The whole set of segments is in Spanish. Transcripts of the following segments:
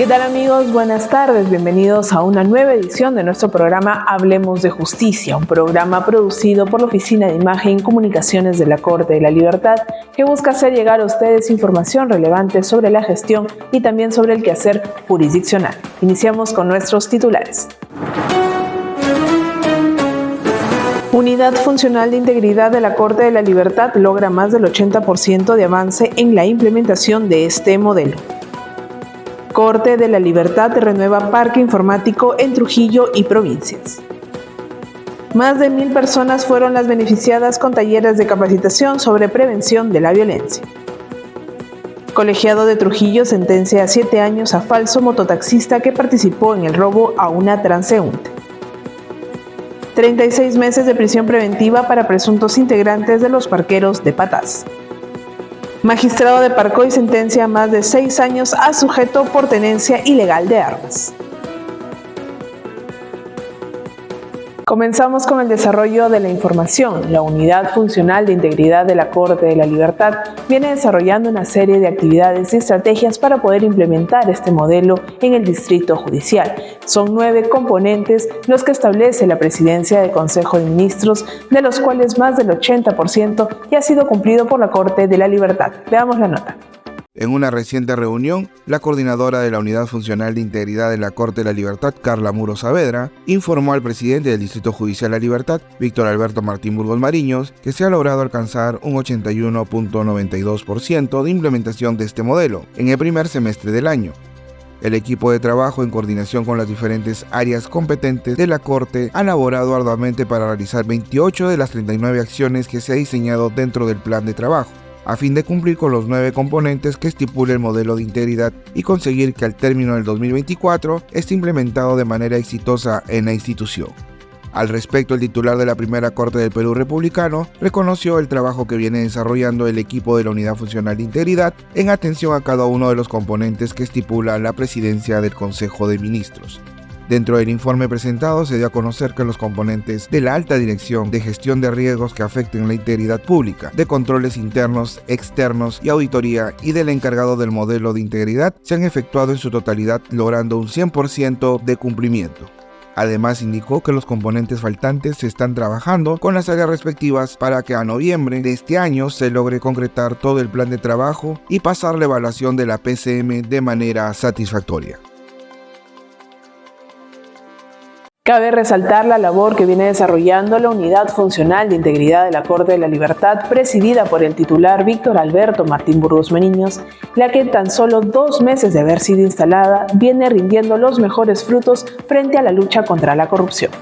¿Qué tal amigos? Buenas tardes, bienvenidos a una nueva edición de nuestro programa Hablemos de Justicia, un programa producido por la Oficina de Imagen y Comunicaciones de la Corte de la Libertad que busca hacer llegar a ustedes información relevante sobre la gestión y también sobre el quehacer jurisdiccional. Iniciamos con nuestros titulares. Unidad Funcional de Integridad de la Corte de la Libertad logra más del 80% de avance en la implementación de este modelo. Corte de la Libertad renueva parque informático en Trujillo y provincias. Más de 1.000 personas fueron las beneficiadas con talleres de capacitación sobre prevención de la violencia. Colegiado de Trujillo sentencia a 7 años a falso mototaxista que participó en el robo a una transeúnte. 36 meses de prisión preventiva para presuntos integrantes de los parqueros de Patás. Magistrado de Parcoy sentencia a más de 6 años a sujeto por tenencia ilegal de armas. Comenzamos con el desarrollo de la información. La Unidad Funcional de Integridad de la Corte de la Libertad viene desarrollando una serie de actividades y estrategias para poder implementar este modelo en el Distrito Judicial. Son 9 componentes los que establece la Presidencia del Consejo de Ministros, de los cuales más del 80% ya ha sido cumplido por la Corte de la Libertad. Veamos la nota. En una reciente reunión, la coordinadora de la Unidad Funcional de Integridad de la Corte de la Libertad, Carla Muro Saavedra, informó al presidente del Distrito Judicial La Libertad, Víctor Alberto Martín Burgos Mariños, que se ha logrado alcanzar un 81.92% de implementación de este modelo en el primer semestre del año. El equipo de trabajo, en coordinación con las diferentes áreas competentes de la Corte, ha laborado arduamente para realizar 28 de las 39 acciones que se ha diseñado dentro del plan de trabajo, a fin de cumplir con los 9 componentes que estipula el modelo de integridad y conseguir que al término del 2024 esté implementado de manera exitosa en la institución. Al respecto, el titular de la Primera Corte del Perú Republicano reconoció el trabajo que viene desarrollando el equipo de la Unidad Funcional de Integridad en atención a cada uno de los componentes que estipula la Presidencia del Consejo de Ministros. Dentro del informe presentado se dio a conocer que los componentes de la alta dirección de gestión de riesgos que afecten la integridad pública, de controles internos, externos y auditoría y del encargado del modelo de integridad se han efectuado en su totalidad, logrando un 100% de cumplimiento. Además, indicó que los componentes faltantes se están trabajando con las áreas respectivas para que a noviembre de este año se logre concretar todo el plan de trabajo y pasar la evaluación de la PCM de manera satisfactoria. Cabe resaltar la labor que viene desarrollando la Unidad Funcional de Integridad de la Corte de la Libertad, presidida por el titular Víctor Alberto Martín Burgos Mariños, la que en tan solo 2 meses de haber sido instalada viene rindiendo los mejores frutos frente a la lucha contra la corrupción.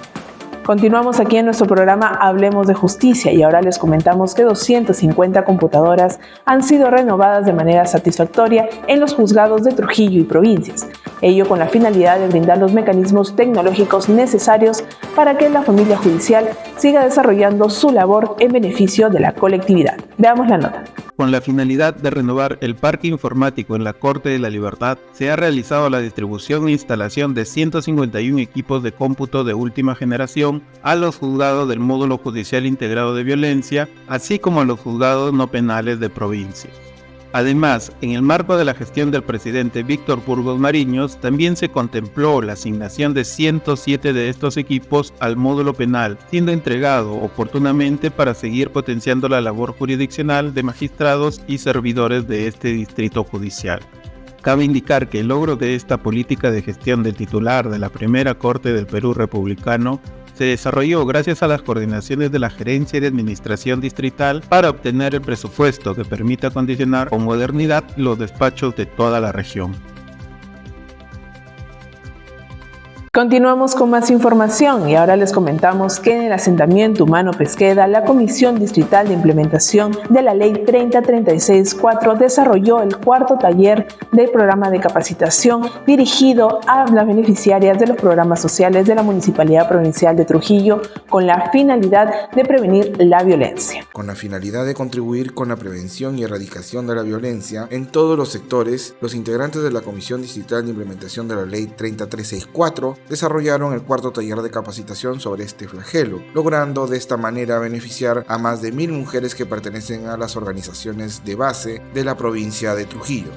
Continuamos aquí en nuestro programa Hablemos de Justicia y ahora les comentamos que 250 computadoras han sido renovadas de manera satisfactoria en los juzgados de Trujillo y provincias, ello con la finalidad de brindar los mecanismos tecnológicos necesarios para que la familia judicial siga desarrollando su labor en beneficio de la colectividad. Veamos la nota. Con la finalidad de renovar el parque informático en la Corte de la Libertad, se ha realizado la distribución e instalación de 151 equipos de cómputo de última generación a los juzgados del Módulo Judicial Integrado de Violencia, así como a los juzgados no penales de provincia. Además, en el marco de la gestión del presidente Víctor Burgos Mariños, también se contempló la asignación de 107 de estos equipos al módulo penal, siendo entregado oportunamente para seguir potenciando la labor jurisdiccional de magistrados y servidores de este distrito judicial. Cabe indicar que el logro de esta política de gestión del titular de la Primera Corte del Perú Republicano se desarrolló gracias a las coordinaciones de la Gerencia de Administración Distrital para obtener el presupuesto que permita acondicionar con modernidad los despachos de toda la región. Continuamos con más información y ahora les comentamos que en el asentamiento Humano Pesqueda, la Comisión Distrital de Implementación de la Ley 3036-4 desarrolló el 4º taller del programa de capacitación dirigido a las beneficiarias de los programas sociales de la Municipalidad Provincial de Trujillo con la finalidad de prevenir la violencia. Con la finalidad de contribuir con la prevención y erradicación de la violencia en todos los sectores, los integrantes de la Comisión Distrital de Implementación de la Ley 3036-4 desarrollaron el 4º taller de capacitación sobre este flagelo, logrando de esta manera beneficiar a más de 1.000 mujeres que pertenecen a las organizaciones de base de la provincia de Trujillo.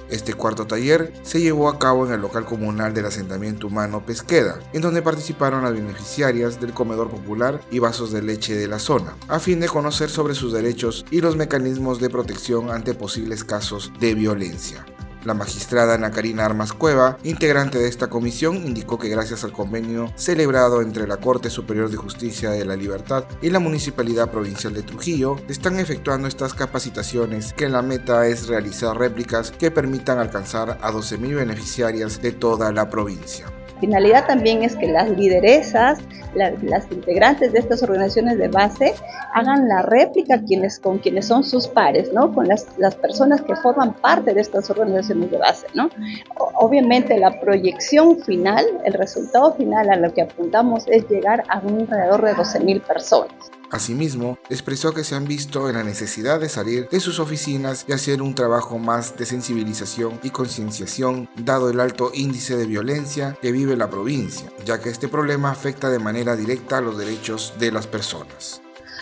Este cuarto taller se llevó a cabo en el local comunal del asentamiento humano Pesqueda, en donde participaron las beneficiarias del comedor popular y vasos de leche de la zona, a fin de conocer sobre sus derechos y los mecanismos de protección ante posibles casos de violencia. La magistrada Ana Karina Armas Cueva, integrante de esta comisión, indicó que gracias al convenio celebrado entre la Corte Superior de Justicia de la Libertad y la Municipalidad Provincial de Trujillo, están efectuando estas capacitaciones, que la meta es realizar réplicas que permitan alcanzar a 12.000 beneficiarias de toda la provincia. La finalidad también es que las lideresas, las integrantes de estas organizaciones de base hagan la réplica con quienes son sus pares, ¿no? Con las personas que forman parte de estas organizaciones de base, ¿no? Obviamente la proyección final, el resultado final a lo que apuntamos es llegar a un alrededor de 12.000 personas. Asimismo, expresó que se han visto en la necesidad de salir de sus oficinas y hacer un trabajo más de sensibilización y concienciación, dado el alto índice de violencia que vive la provincia, ya que este problema afecta de manera directa a los derechos de las personas.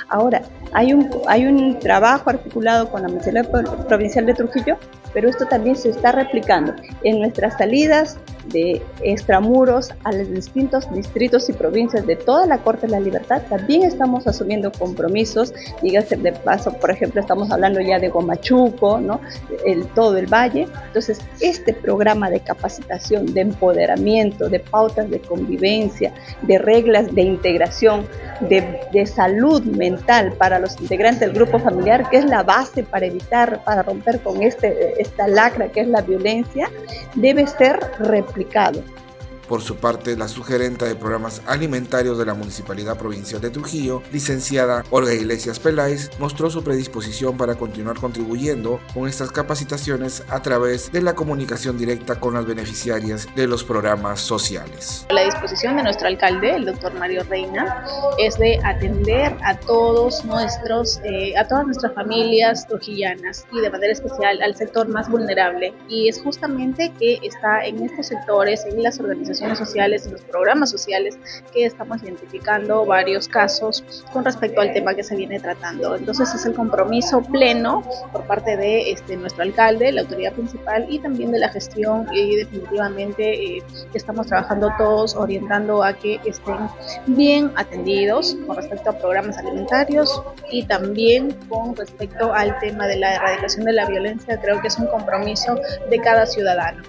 Ahora, hay un trabajo articulado con la Municipalidad Provincial de Trujillo, pero esto también se está replicando en nuestras salidas de extramuros a los distintos distritos y provincias de toda la Corte de la Libertad. También estamos asumiendo compromisos, dígase de paso, por ejemplo, estamos hablando ya de Huamachuco, ¿no? Todo el valle. Entonces, este programa de capacitación, de empoderamiento, de pautas de convivencia, de reglas de integración, de salud mental para los integrantes del grupo familiar, que es la base para evitar, para romper con esta lacra que es la violencia, debe ser replicado. Por su parte, la sugerenta de programas alimentarios de la Municipalidad Provincial de Trujillo, licenciada Olga Iglesias Peláez, mostró su predisposición para continuar contribuyendo con estas capacitaciones a través de la comunicación directa con las beneficiarias de los programas sociales. La disposición de nuestro alcalde, el doctor Mario Reina, es de atender a todas nuestras familias trujillanas y de manera especial al sector más vulnerable. Y es justamente que está en estos sectores, en las organizaciones sociales y los programas sociales que estamos identificando varios casos con respecto al tema que se viene tratando. Entonces es el compromiso pleno por parte de nuestro alcalde, la autoridad principal y también de la gestión, y definitivamente estamos trabajando todos orientando a que estén bien atendidos con respecto a programas alimentarios y también con respecto al tema de la erradicación de la violencia. Creo que es un compromiso de cada ciudadano.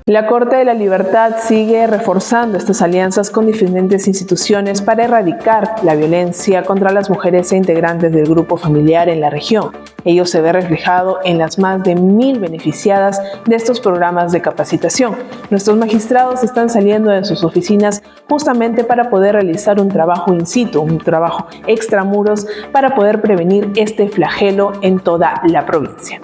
La Corte de la Libertad sigue reforzando estas alianzas con diferentes instituciones para erradicar la violencia contra las mujeres e integrantes del grupo familiar en la región. Ello se ve reflejado en las más de 1.000 beneficiadas de estos programas de capacitación. Nuestros magistrados están saliendo de sus oficinas justamente para poder realizar un trabajo in situ, un trabajo extramuros para poder prevenir este flagelo en toda la provincia.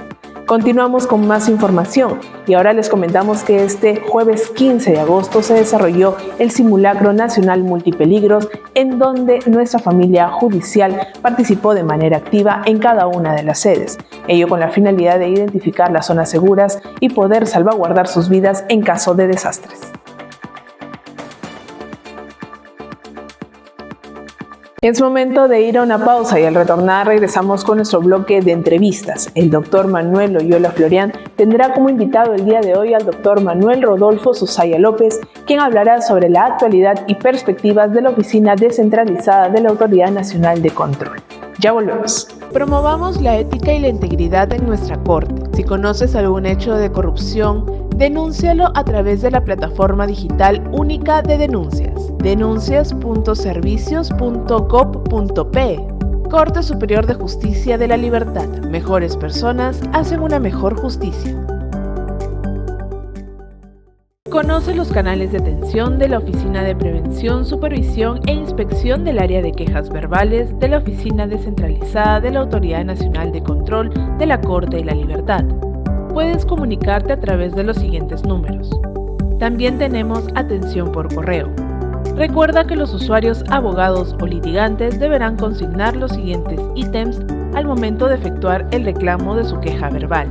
Continuamos con más información y ahora les comentamos que este jueves 15 de agosto se desarrolló el simulacro nacional multipeligros, en donde nuestra familia judicial participó de manera activa en cada una de las sedes, ello con la finalidad de identificar las zonas seguras y poder salvaguardar sus vidas en caso de desastres. Es momento de ir a una pausa y al retornar regresamos con nuestro bloque de entrevistas. El doctor Manuel Loyola Florián tendrá como invitado el día de hoy al doctor Manuel Rodolfo Susaya López, quien hablará sobre la actualidad y perspectivas de la Oficina Descentralizada de la Autoridad Nacional de Control. Ya volvemos. Promovamos la ética y la integridad en nuestra Corte. Si conoces algún hecho de corrupción, denúncialo a través de la plataforma digital única de denuncias, denuncias.servicios.gov.pe. Corte Superior de Justicia de la Libertad. Mejores personas hacen una mejor justicia. Conoce los canales de atención de la Oficina de Prevención, Supervisión e Inspección del Área de Quejas Verbales de la Oficina Descentralizada de la Autoridad Nacional de Control de la Corte de la Libertad. Puedes comunicarte a través de los siguientes números. También tenemos atención por correo. Recuerda que los usuarios, abogados o litigantes deberán consignar los siguientes ítems al momento de efectuar el reclamo de su queja verbal.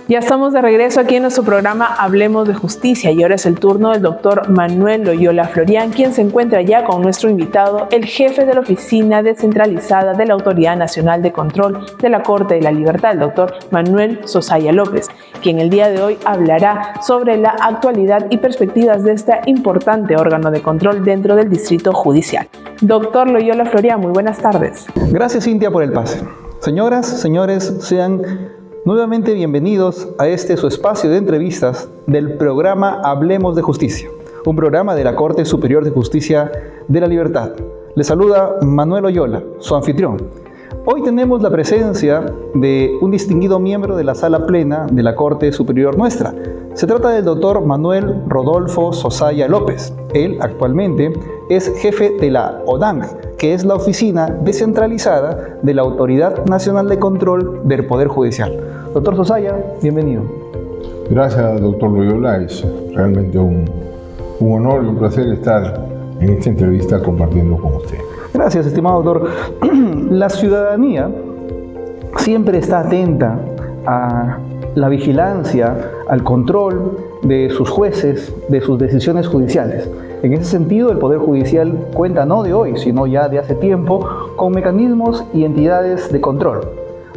Ya estamos de regreso aquí en nuestro programa Hablemos de Justicia y ahora es el turno del doctor Manuel Loyola Florián, quien se encuentra ya con nuestro invitado, el jefe de la Oficina Descentralizada de la Autoridad Nacional de Control de la Corte de la Libertad, el doctor Manuel Sosaya López, quien el día de hoy hablará sobre la actualidad y perspectivas de este importante órgano de control dentro del Distrito Judicial. Doctor Loyola Florián, muy buenas tardes. Gracias, Cintia, por el pase. Señoras, señores, sean nuevamente bienvenidos a su espacio de entrevistas del programa Hablemos de Justicia, un programa de la Corte Superior de Justicia de la Libertad. Les saluda Manuel Loyola, su anfitrión. Hoy tenemos la presencia de un distinguido miembro de la Sala Plena de la Corte Superior nuestra. Se trata del doctor Manuel Rodolfo Sosaya López. Él actualmente es jefe de la ODANC, que es la Oficina Descentralizada de la Autoridad Nacional de Control del Poder Judicial. Doctor Sosaya, bienvenido. Gracias, doctor Loyola. Es realmente un honor y un placer estar en esta entrevista compartiendo con usted. Gracias, estimado doctor. La ciudadanía siempre está atenta a la vigilancia, al control de sus jueces, de sus decisiones judiciales. En ese sentido, el Poder Judicial cuenta no de hoy, sino ya de hace tiempo, con mecanismos y entidades de control.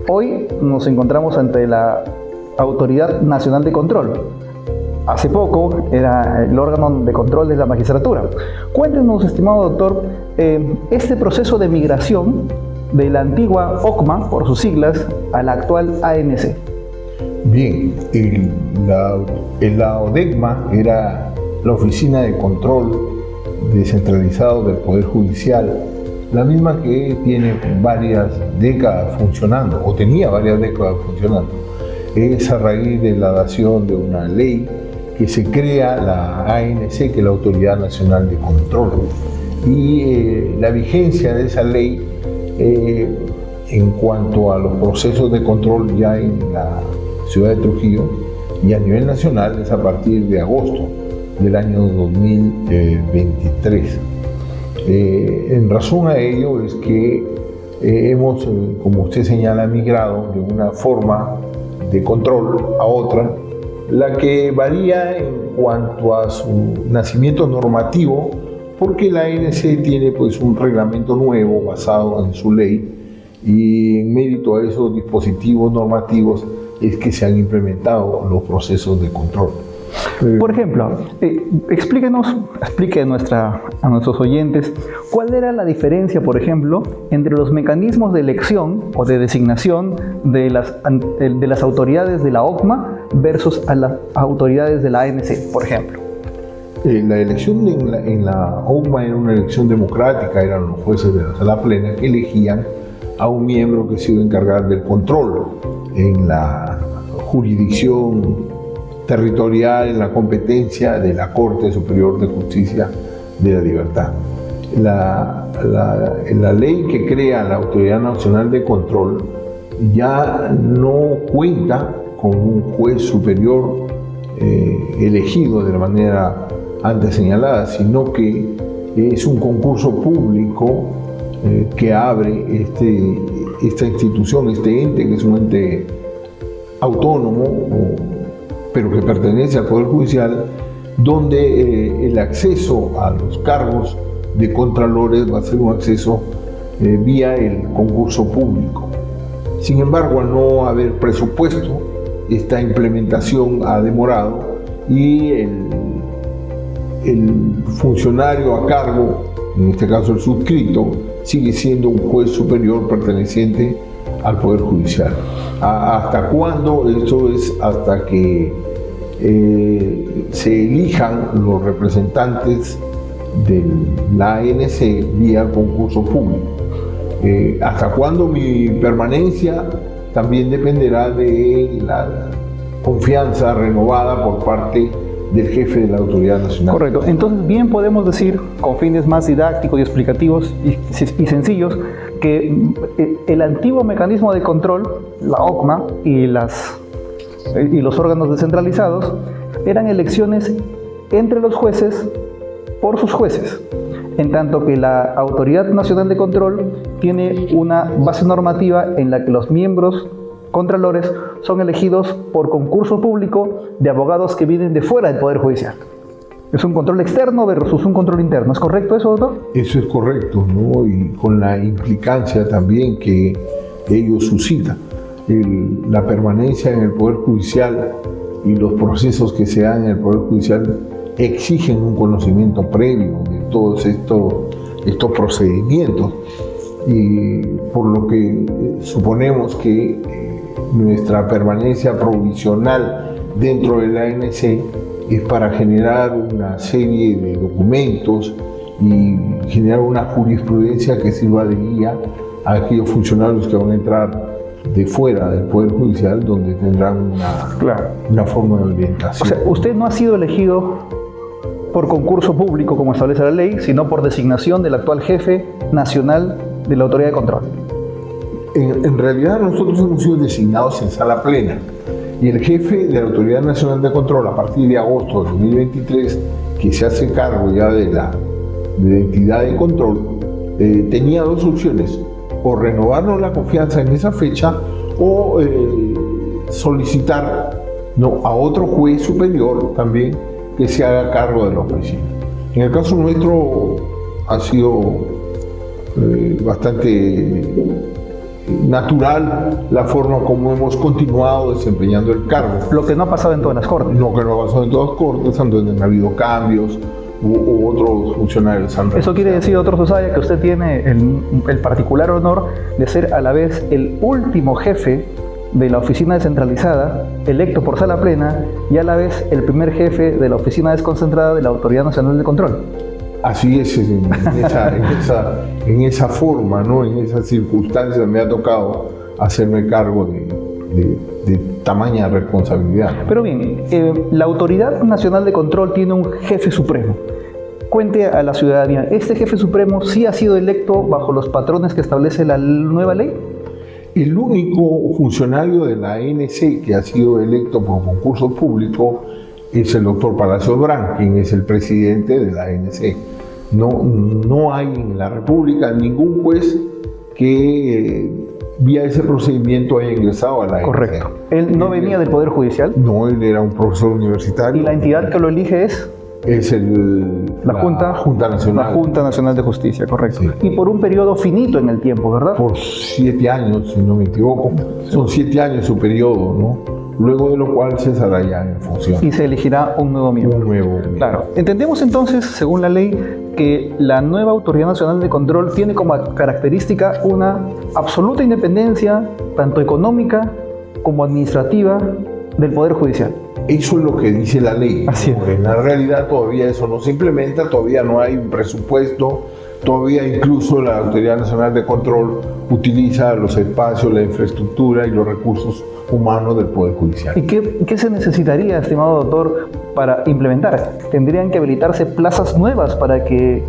Hoy nos encontramos ante la Autoridad Nacional de Control. Hace poco era el órgano de control de la magistratura. Cuéntenos, estimado doctor, este proceso de migración de la antigua OCMA, por sus siglas, a la actual ANC. Bien, la ODECMA era la Oficina de Control Descentralizado del Poder Judicial, la misma que tiene varias décadas funcionando, o tenía varias décadas funcionando. Es a raíz de la dación de una ley que se crea la ANC, que es la Autoridad Nacional de Control. Y la vigencia de esa ley en cuanto a los procesos de control ya en la ciudad de Trujillo y a nivel nacional es a partir de agosto del año 2023. En razón a ello es que hemos, como usted señala, migrado de una forma de control a otra, la que varía en cuanto a su nacimiento normativo, porque la ANC tiene pues un reglamento nuevo basado en su ley y en mérito a esos dispositivos normativos es que se han implementado los procesos de control. Por ejemplo, explique a nuestros oyentes cuál era la diferencia, por ejemplo, entre los mecanismos de elección o de designación de las autoridades de la OCMA versus a las autoridades de la ANC, por ejemplo. La elección en la OCMA era una elección democrática, eran los jueces de la Sala Plena que elegían a un miembro que se iba a encargar del control en la jurisdicción territorial, en la competencia de la Corte Superior de Justicia de la Libertad. La ley que crea la Autoridad Nacional de Control ya no cuenta con un juez superior elegido de la manera antes señalada, sino que es un concurso público que abre esta institución, este ente, que es un ente autónomo, pero que pertenece al Poder Judicial, donde el acceso a los cargos de contralores va a ser un acceso vía el concurso público. Sin embargo, al no haber presupuesto, esta implementación ha demorado y el funcionario a cargo, en este caso el suscrito, sigue siendo un juez superior perteneciente al Poder Judicial. ¿Hasta cuándo? Esto es hasta que se elijan los representantes de la ANC vía concurso público. ¿Hasta cuándo mi permanencia? También dependerá de la confianza renovada por parte del jefe de la Autoridad Nacional. Correcto. Entonces, bien podemos decir, con fines más didácticos y explicativos y sencillos, que el antiguo mecanismo de control, la OCMA y los órganos descentralizados, eran elecciones entre los jueces por sus jueces, en tanto que la Autoridad Nacional de Control tiene una base normativa en la que los miembros contralores son elegidos por concurso público de abogados que vienen de fuera del Poder Judicial. Es un control externo versus un control interno. ¿Es correcto eso, doctor? Eso es correcto, ¿no? Y con la implicancia también que ello suscita. La permanencia en el Poder Judicial y los procesos que se dan en el Poder Judicial exigen un conocimiento previo de todos estos procedimientos. Y por lo que suponemos que nuestra permanencia provisional dentro de la ANC es para generar una serie de documentos y generar una jurisprudencia que sirva de guía a aquellos funcionarios que van a entrar de fuera del Poder Judicial, donde tendrán una forma de orientación. O sea, usted no ha sido elegido por concurso público, como establece la ley, sino por designación del actual jefe nacional de la Autoridad de Control. En realidad nosotros hemos sido designados en sala plena. Y el jefe de la Autoridad Nacional de Control, a partir de agosto de 2023, que se hace cargo ya de la entidad de control, tenía dos opciones: o renovarnos la confianza en esa fecha o solicitar a otro juez superior también que se haga cargo de la oficina. En el caso nuestro ha sido bastante natural la forma como hemos continuado desempeñando el cargo. Lo que no ha pasado en todas las cortes. Lo que no ha pasado en todas las cortes, donde han habido cambios u otros funcionarios han renunciado. Eso quiere decir, doctor Susaya, que usted tiene el particular honor de ser a la vez el último jefe de la oficina descentralizada, electo por sala plena, y a la vez el primer jefe de la oficina desconcentrada de la Autoridad Nacional de Control. Así es, en esa forma, ¿no? En esas circunstancias me ha tocado hacerme cargo de tamaña responsabilidad. Pero bien, la Autoridad Nacional de Control tiene un jefe supremo. Cuente a la ciudadanía, ¿este jefe supremo sí ha sido electo bajo los patrones que establece la nueva ley? El único funcionario de la ANC que ha sido electo por concurso público es el doctor Palacios Brand, quien es el presidente de la ANC. No hay en la República ningún juez que vía ese procedimiento haya ingresado a la ANC. Correcto. ¿Él no venía del Poder Judicial? No, él era un profesor universitario. ¿Y la entidad que lo elige es? Es la Junta Nacional. La Junta Nacional de Justicia, correcto. Sí. Y por un periodo finito en el tiempo, ¿verdad? Por 7 años, si no me equivoco. Son 7 años su periodo, ¿no? Luego de lo cual cesará ya en función. Y se elegirá un nuevo miembro. Un nuevo miembro. Claro. Entendemos entonces, según la ley, que la nueva Autoridad Nacional de Control tiene como característica una absoluta independencia, tanto económica como administrativa, del Poder Judicial. Eso es lo que dice la ley. Así es. En la realidad todavía eso no se implementa, todavía no hay un presupuesto, todavía incluso la Autoridad Nacional de Control utiliza los espacios, la infraestructura y los recursos humanos del Poder Judicial. ¿Y qué se necesitaría, estimado doctor, para implementar? ¿Tendrían que habilitarse plazas nuevas para que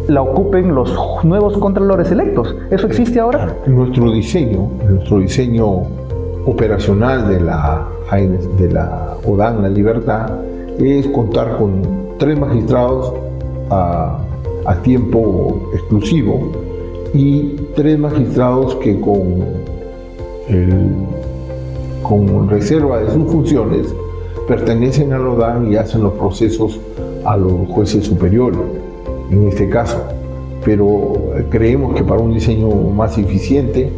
la ocupen los nuevos contralores electos? ¿Eso existe ahora? Nuestro diseño operacional de la ODAN La Libertad es contar con 3 magistrados a tiempo exclusivo y 3 magistrados que con reserva de sus funciones pertenecen a la ODAN y hacen los procesos a los jueces superiores, en este caso. Pero creemos que para un diseño más eficiente,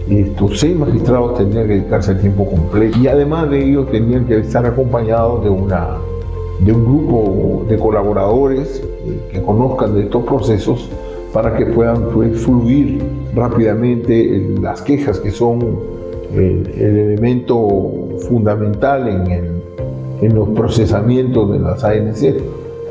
estos 6 magistrados tendrían que dedicarse al tiempo completo y además de ello tendrían que estar acompañados de un grupo de colaboradores que conozcan de estos procesos para que puedan fluir rápidamente las quejas, que son el elemento fundamental en los procesamientos de las ANC.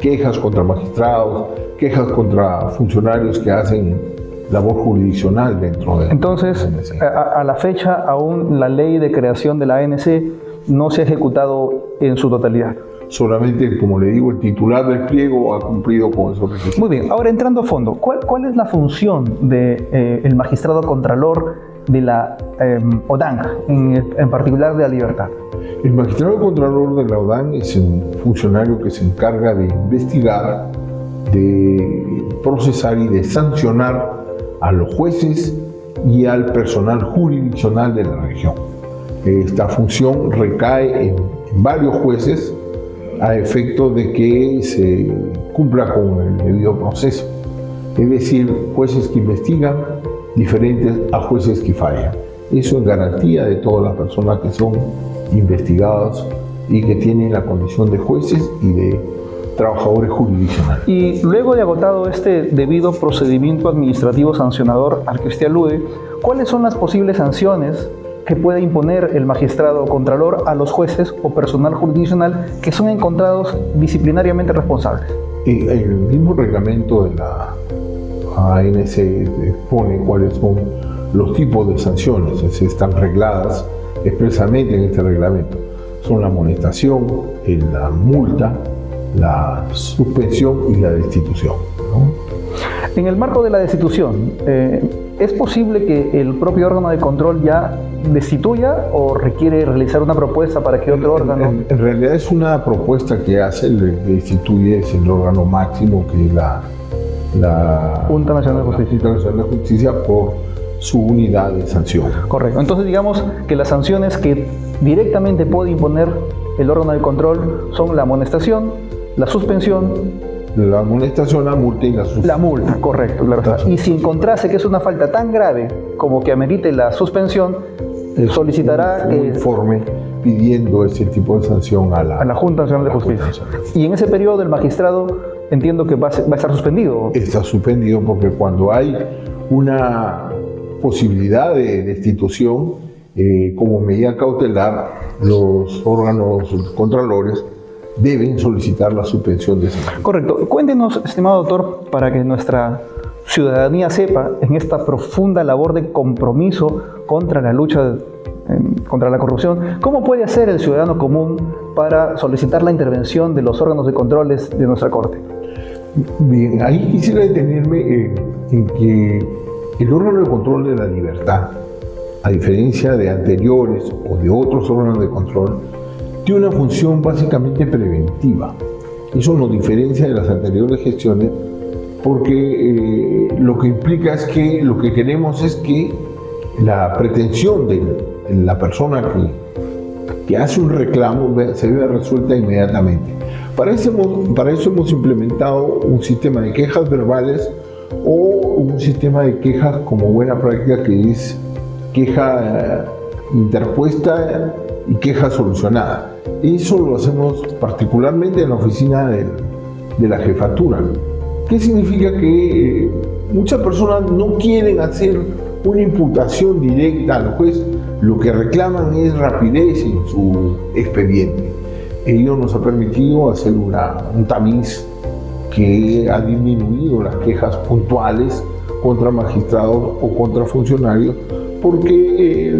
Quejas contra magistrados, quejas contra funcionarios que hacen labor jurisdiccional dentro de... Entonces, a la fecha, aún la ley de creación de la ANC no se ha ejecutado en su totalidad. Solamente, como le digo, el titular del pliego ha cumplido con esos requisitos. Muy bien, ahora entrando a fondo, ¿cuál es la función del magistrado contralor de la ODAN, en particular de La Libertad? El magistrado contralor de la ODAN es un funcionario que se encarga de investigar, de procesar y de sancionar a los jueces y al personal jurisdiccional de la región. esta función recae en varios jueces a efecto de que se cumpla con el debido proceso. Es decir, jueces que investigan diferentes a jueces que fallan. Eso es garantía de todas las personas que son investigadas y que tienen la condición de jueces y de trabajadores jurisdiccionales. Y luego de agotado este debido procedimiento administrativo sancionador al que usted alude, ¿cuáles son las posibles sanciones que puede imponer el magistrado contralor a los jueces o personal jurisdiccional que son encontrados disciplinariamente responsables? El mismo reglamento de la ANC expone cuáles son los tipos de sanciones, están regladas expresamente en este reglamento. Son la amonestación, la multa, la suspensión y la destitución, ¿no? En el marco de la destitución, ¿es posible que el propio órgano de control ya destituya o requiere realizar una propuesta para que otro órgano? En realidad es una propuesta que hace, el que destituye es el órgano máximo, que es la Junta Nacional de Justicia. Junta Nacional de Justicia, por su unidad de sanción. Correcto. Entonces digamos que las sanciones que directamente puede imponer el órgano de control son la amonestación, la suspensión. La amonestación, la multa y la suspensión. La multa, correcto. Y si encontrase que es una falta tan grave como que amerite la suspensión, solicitará un informe pidiendo ese tipo de sanción a la Junta Nacional de Justicia. Y en ese periodo el magistrado entiendo que va a estar suspendido. Está suspendido porque cuando hay una posibilidad de destitución, como medida cautelar, los órganos contralores deben solicitar la suspensión de ese mandato. Correcto. Cuéntenos, estimado doctor, para que nuestra ciudadanía sepa, en esta profunda labor de compromiso contra la lucha contra la corrupción, ¿cómo puede hacer el ciudadano común para solicitar la intervención de los órganos de controles de nuestra Corte? Bien, ahí quisiera detenerme en que el órgano de control de la libertad, a diferencia de anteriores o de otros órganos de control, tiene una función básicamente preventiva. Eso nos diferencia de las anteriores gestiones porque lo que implica es que lo que queremos es que la pretensión de la persona que hace un reclamo se vea resuelta inmediatamente. Para eso hemos implementado un sistema de quejas verbales o un sistema de quejas como buena práctica, que es queja interpuesta y queja solucionada. Eso lo hacemos particularmente en la oficina de la jefatura. ¿Qué significa? Que muchas personas no quieren hacer una imputación directa al juez, lo que reclaman es rapidez en su expediente. Ello nos ha permitido hacer un tamiz que ha disminuido las quejas puntuales contra magistrados o contra funcionarios, porque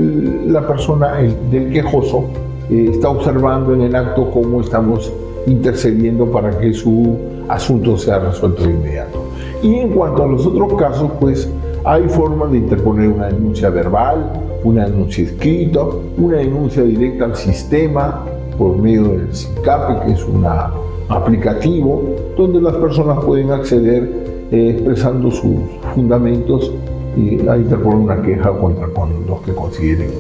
la persona del quejoso está observando en el acto cómo estamos intercediendo para que su asunto sea resuelto de inmediato. Y en cuanto a los otros casos, pues hay formas de interponer una denuncia verbal, una denuncia escrita, una denuncia directa al sistema por medio del SINCAPE, que es un aplicativo donde las personas pueden acceder expresando sus fundamentos y a interponer una queja contra los que consideren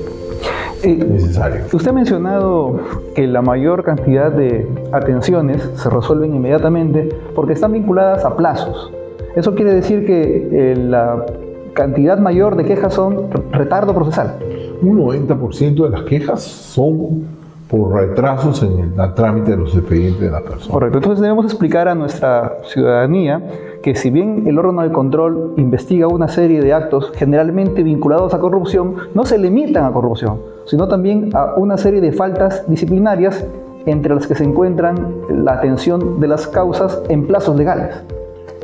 necesario. Usted ha mencionado que la mayor cantidad de atenciones se resuelven inmediatamente porque están vinculadas a plazos. Eso quiere decir que la cantidad mayor de quejas son retardo procesal. Un 90% de las quejas son por retrasos en el trámite de los expedientes de la persona. Correcto. Entonces debemos explicar a nuestra ciudadanía que si bien el órgano de control investiga una serie de actos generalmente vinculados a corrupción, no se limitan a corrupción, sino también a una serie de faltas disciplinarias, entre las que se encuentran la atención de las causas en plazos legales.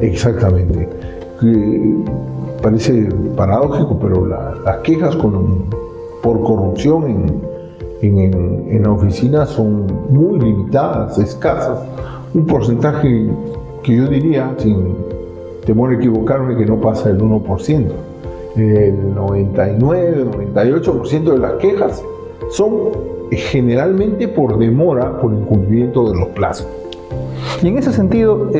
Exactamente. Parece paradójico, pero las quejas por corrupción en la oficina son muy limitadas, escasas. Un porcentaje que yo diría, sin temor a equivocarme, que no pasa del 1%. El 99-98% de las quejas son generalmente por demora, por incumplimiento de los plazos. Y en ese sentido,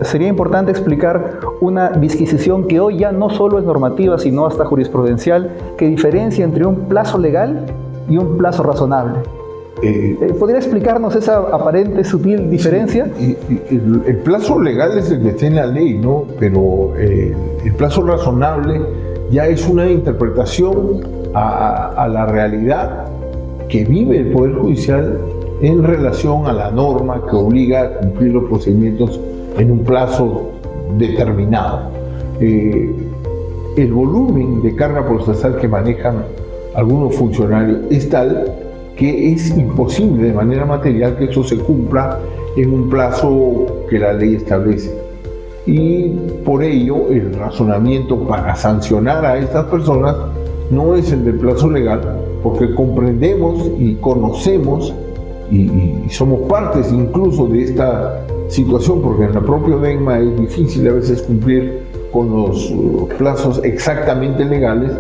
sería importante explicar una disquisición que hoy ya no solo es normativa, sino hasta jurisprudencial, que diferencia entre un plazo legal y un plazo razonable. ¿Podría explicarnos esa aparente sutil diferencia? Sí, el plazo legal es el que está en la ley, ¿no? Pero el plazo razonable ya es una interpretación a la realidad que vive el Poder Judicial en relación a la norma que obliga a cumplir los procedimientos en un plazo determinado. El volumen de carga procesal que manejan algunos funcionarios es tal que es imposible de manera material que eso se cumpla en un plazo que la ley establece. Y por ello el razonamiento para sancionar a estas personas no es el del plazo legal, porque comprendemos y conocemos y somos partes incluso de esta situación, porque en la propia ODENMA es difícil a veces cumplir con los plazos exactamente legales,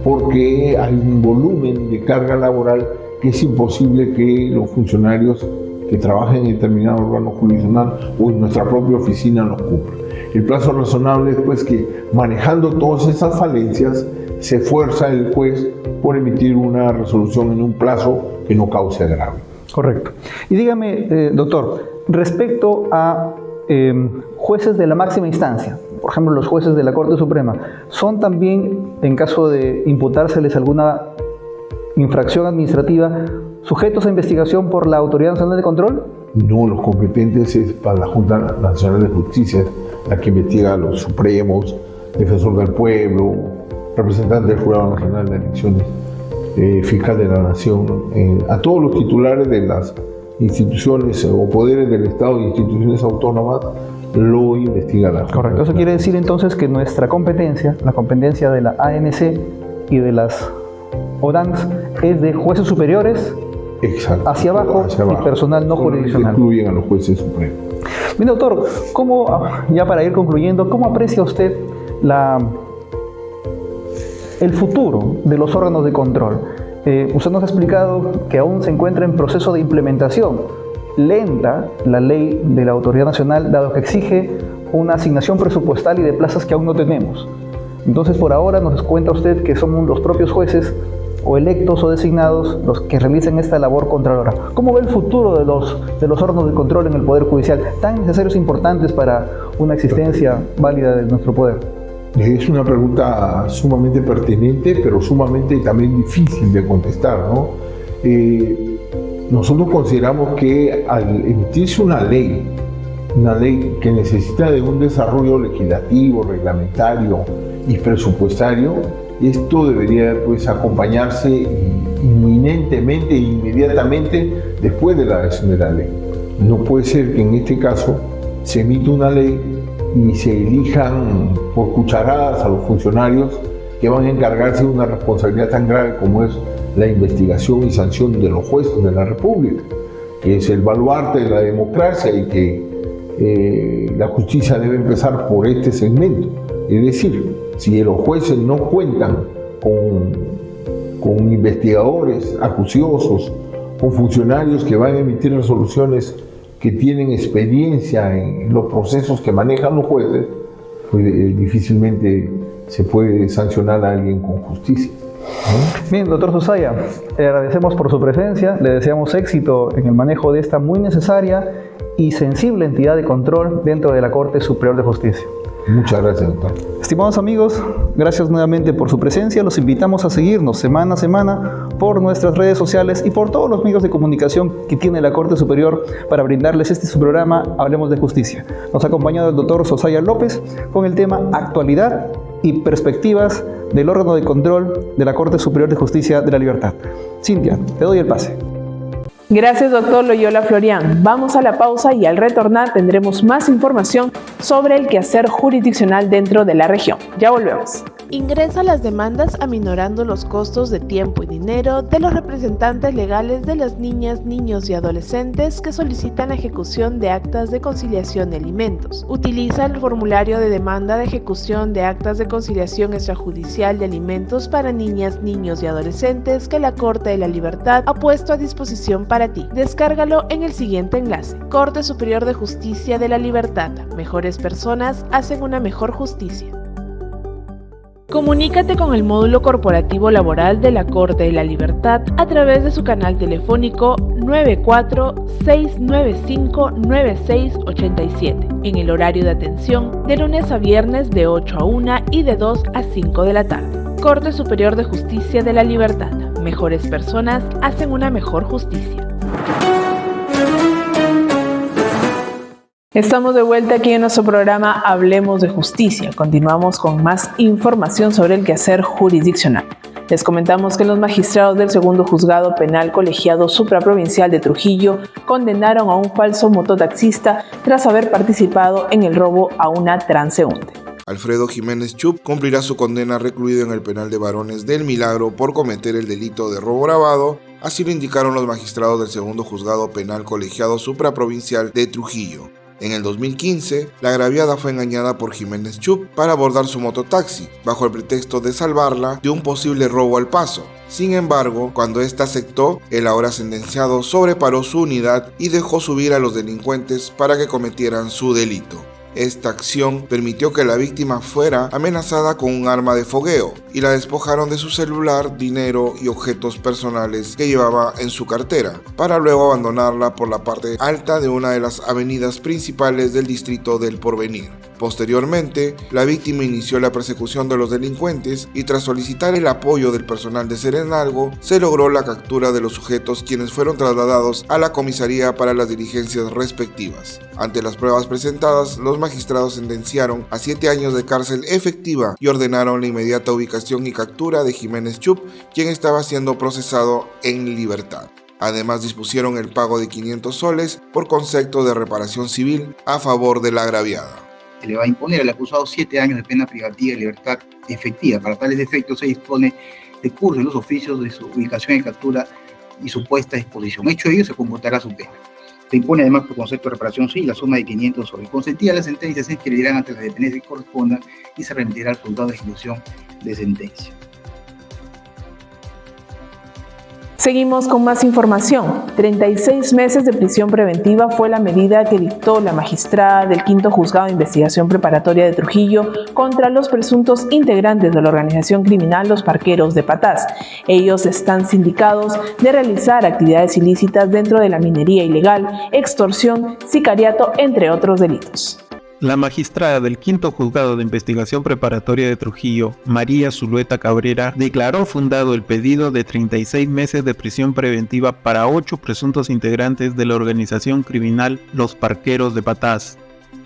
porque hay un volumen de carga laboral que es imposible que los funcionarios que trabajen en determinado órgano jurisdiccional o en nuestra propia oficina los cumplan. El plazo razonable es pues que, manejando todas esas falencias, se esfuerza el juez por emitir una resolución en un plazo que no cause agravio. Correcto. Y dígame, doctor, respecto a jueces de la máxima instancia, por ejemplo los jueces de la Corte Suprema, ¿son también, en caso de imputárseles alguna infracción administrativa, sujetos a investigación por la Autoridad Nacional de Control? No, los competentes es para la Junta Nacional de Justicia, la que investiga a los supremos, defensor del pueblo, representante del Jurado Nacional de Elecciones, fiscal de la Nación, a todos los titulares de las instituciones o poderes del Estado y instituciones autónomas lo investiga la Junta. Correcto, eso quiere decir entonces que nuestra competencia, la competencia de la ANC y de las ODANS, es de jueces superiores. Exacto, hacia abajo y personal no jurisdiccional. Incluyen a los jueces supremos. Bien, doctor, ya para ir concluyendo, ¿cómo aprecia usted el futuro de los órganos de control? Usted nos ha explicado que aún se encuentra en proceso de implementación lenta la ley de la Autoridad Nacional, dado que exige una asignación presupuestal y de plazas que aún no tenemos. Entonces, por ahora nos cuenta usted que somos los propios jueces o electos o designados los que realicen esta labor contralora. ¿Cómo ve el futuro de los órganos de control en el Poder Judicial, tan necesarios e importantes para una existencia válida de nuestro poder? Es una pregunta sumamente pertinente, pero sumamente también difícil de contestar, ¿no? Nosotros consideramos que al emitirse una ley que necesita de un desarrollo legislativo, reglamentario y presupuestario, esto debería pues acompañarse inminentemente e inmediatamente después de la adhesión de la ley. No puede ser que en este caso se emita una ley y se elijan por cucharadas a los funcionarios que van a encargarse de una responsabilidad tan grave como es la investigación y sanción de los jueces de la República, que es el baluarte de la democracia y que la justicia debe empezar por este segmento. Es decir, si los jueces no cuentan con investigadores acuciosos, con funcionarios que van a emitir resoluciones que tienen experiencia en los procesos que manejan los jueces, pues difícilmente se puede sancionar a alguien con justicia. Bien, doctor Zosaya, le agradecemos por su presencia, le deseamos éxito en el manejo de esta muy necesaria y sensible entidad de control dentro de la Corte Superior de Justicia. Muchas gracias, doctor. Estimados amigos, gracias nuevamente por su presencia. Los invitamos a seguirnos semana a semana por nuestras redes sociales y por todos los medios de comunicación que tiene la Corte Superior para brindarles su programa Hablemos de Justicia. Nos ha acompañado el doctor Zosaya López con el tema Actualidad y perspectivas del órgano de control de la Corte Superior de Justicia de la Libertad. Cintia, te doy el pase. Gracias, doctor Loyola Florián. Vamos a la pausa y al retornar tendremos más información sobre el quehacer jurisdiccional dentro de la región. Ya volvemos. Ingresa las demandas aminorando los costos de tiempo y dinero de los representantes legales de las niñas, niños y adolescentes que solicitan la ejecución de actas de conciliación de alimentos. Utiliza el formulario de demanda de ejecución de actas de conciliación extrajudicial de alimentos para niñas, niños y adolescentes que la Corte de la Libertad ha puesto a disposición para ti. Descárgalo en el siguiente enlace: Corte Superior de Justicia de la Libertad. Mejores personas hacen una mejor justicia. Comunícate con el módulo corporativo laboral de la Corte de la Libertad a través de su canal telefónico 94-695-9687 en el horario de atención de lunes a viernes de 8 a 1 y de 2 a 5 de la tarde. Corte Superior de Justicia de la Libertad. Mejores personas hacen una mejor justicia. Estamos de vuelta aquí en nuestro programa Hablemos de Justicia. Continuamos con más información sobre el quehacer jurisdiccional. Les comentamos que los magistrados del segundo juzgado penal colegiado supraprovincial de Trujillo condenaron a un falso mototaxista tras haber participado en el robo a una transeúnte. Alfredo Jiménez Chup cumplirá su condena recluido en el penal de varones del Milagro por cometer el delito de robo agravado, así lo indicaron los magistrados del segundo juzgado penal colegiado supraprovincial de Trujillo. En el 2015, la agraviada fue engañada por Jiménez Chup para abordar su mototaxi, bajo el pretexto de salvarla de un posible robo al paso. Sin embargo, cuando ésta aceptó, el ahora sentenciado sobreparó su unidad y dejó subir a los delincuentes para que cometieran su delito. Esta acción permitió que la víctima fuera amenazada con un arma de fogueo y la despojaron de su celular, dinero y objetos personales que llevaba en su cartera, para luego abandonarla por la parte alta de una de las avenidas principales del distrito del Porvenir. Posteriormente, la víctima inició la persecución de los delincuentes y tras solicitar el apoyo del personal de Serenalgo, se logró la captura de los sujetos, quienes fueron trasladados a la comisaría para las diligencias respectivas. Ante las pruebas presentadas, los magistrados sentenciaron a 7 años de cárcel efectiva y ordenaron la inmediata ubicación y captura de Jiménez Chup, quien estaba siendo procesado en libertad. Además, dispusieron el pago de 500 soles por concepto de reparación civil a favor de la agraviada. Se le va a imponer al acusado 7 años de pena privativa de libertad efectiva. Para tales efectos se dispone de curso en los oficios de su ubicación y captura y su puesta a disposición. Hecho ello, se computará su pena. Se impone además por concepto de reparación civil la suma de 500 soles. Consentida la sentencia, se inscribirán ante las dependencias que correspondan y se remitirá al juzgado de ejecución de sentencia. Seguimos con más información. 36 meses de prisión preventiva fue la medida que dictó la magistrada del Quinto Juzgado de Investigación Preparatoria de Trujillo contra los presuntos integrantes de la organización criminal Los Parqueros de Patás. Ellos están sindicados de realizar actividades ilícitas dentro de la minería ilegal, extorsión, sicariato, entre otros delitos. La magistrada del Quinto Juzgado de Investigación Preparatoria de Trujillo, María Zulueta Cabrera, declaró fundado el pedido de 36 meses de prisión preventiva para 8 presuntos integrantes de la organización criminal Los Parqueros de Patás.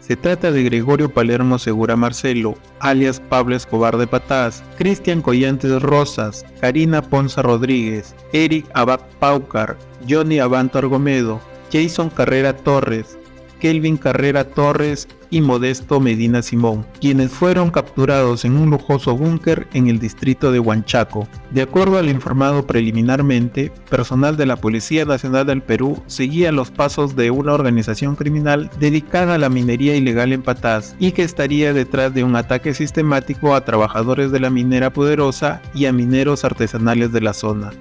Se trata de Gregorio Palermo Segura Marcelo, alias Pablo Escobar de Patás, Cristian Collantes Rosas, Karina Ponza Rodríguez, Eric Abad Paucar, Johnny Abanto Argomedo, Jason Carrera Torres, Kelvin Carrera Torres y Modesto Medina Simón, quienes fueron capturados en un lujoso búnker en el distrito de Huanchaco. De acuerdo al informado preliminarmente, personal de la Policía Nacional del Perú seguía los pasos de una organización criminal dedicada a la minería ilegal en Patás y que estaría detrás de un ataque sistemático a trabajadores de la minera Poderosa y a mineros artesanales de la zona.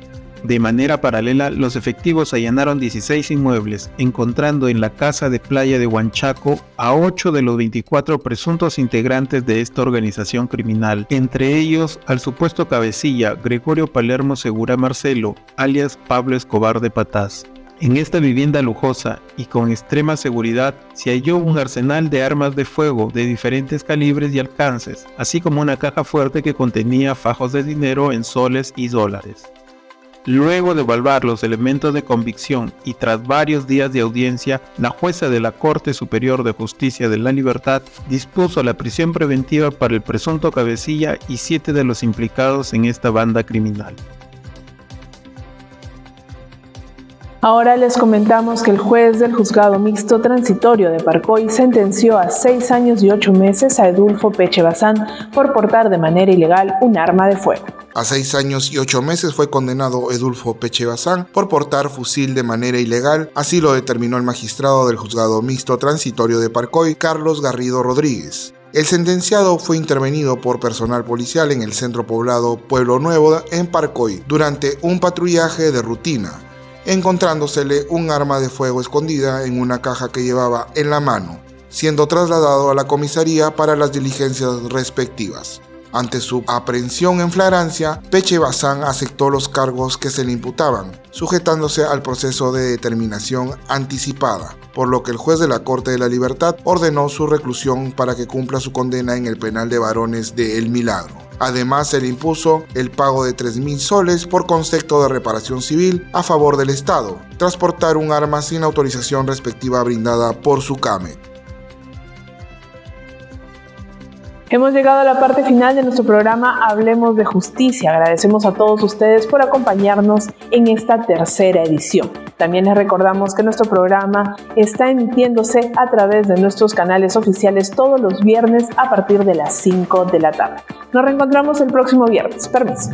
De manera paralela, los efectivos allanaron 16 inmuebles, encontrando en la casa de playa de Huanchaco a 8 de los 24 presuntos integrantes de esta organización criminal, entre ellos al supuesto cabecilla Gregorio Palermo Segura Marcelo, alias Pablo Escobar de Patás. En esta vivienda lujosa y con extrema seguridad se halló un arsenal de armas de fuego de diferentes calibres y alcances, así como una caja fuerte que contenía fajos de dinero en soles y dólares. Luego de evaluar los elementos de convicción y tras varios días de audiencia, la jueza de la Corte Superior de Justicia de la Libertad dispuso la prisión preventiva para el presunto cabecilla y 7 de los implicados en esta banda criminal. Ahora les comentamos que el juez del Juzgado Mixto Transitorio de Parcoy sentenció a 6 años y 8 meses a Edulfo Peche Bazán por portar de manera ilegal un arma de fuego. A 6 años y 8 meses fue condenado Edulfo Peche Bazán por portar fusil de manera ilegal, así lo determinó el magistrado del Juzgado Mixto Transitorio de Parcoy, Carlos Garrido Rodríguez. El sentenciado fue intervenido por personal policial en el centro poblado Pueblo Nuevo en Parcoy durante un patrullaje de rutina, encontrándosele un arma de fuego escondida en una caja que llevaba en la mano, siendo trasladado a la comisaría para las diligencias respectivas. Ante su aprehensión en flagrancia, Peche Bazán aceptó los cargos que se le imputaban, sujetándose al proceso de determinación anticipada, por lo que el juez de la Corte de la Libertad ordenó su reclusión para que cumpla su condena en el penal de varones de El Milagro. Además, se le impuso el pago de 3.000 soles por concepto de reparación civil a favor del Estado, tras portar un arma sin autorización respectiva brindada por SUCAMED. Hemos llegado a la parte final de nuestro programa Hablemos de Justicia. Agradecemos a todos ustedes por acompañarnos en esta tercera edición. También les recordamos que nuestro programa está emitiéndose a través de nuestros canales oficiales todos los viernes a partir de las 5 de la tarde. Nos reencontramos el próximo viernes. Permiso.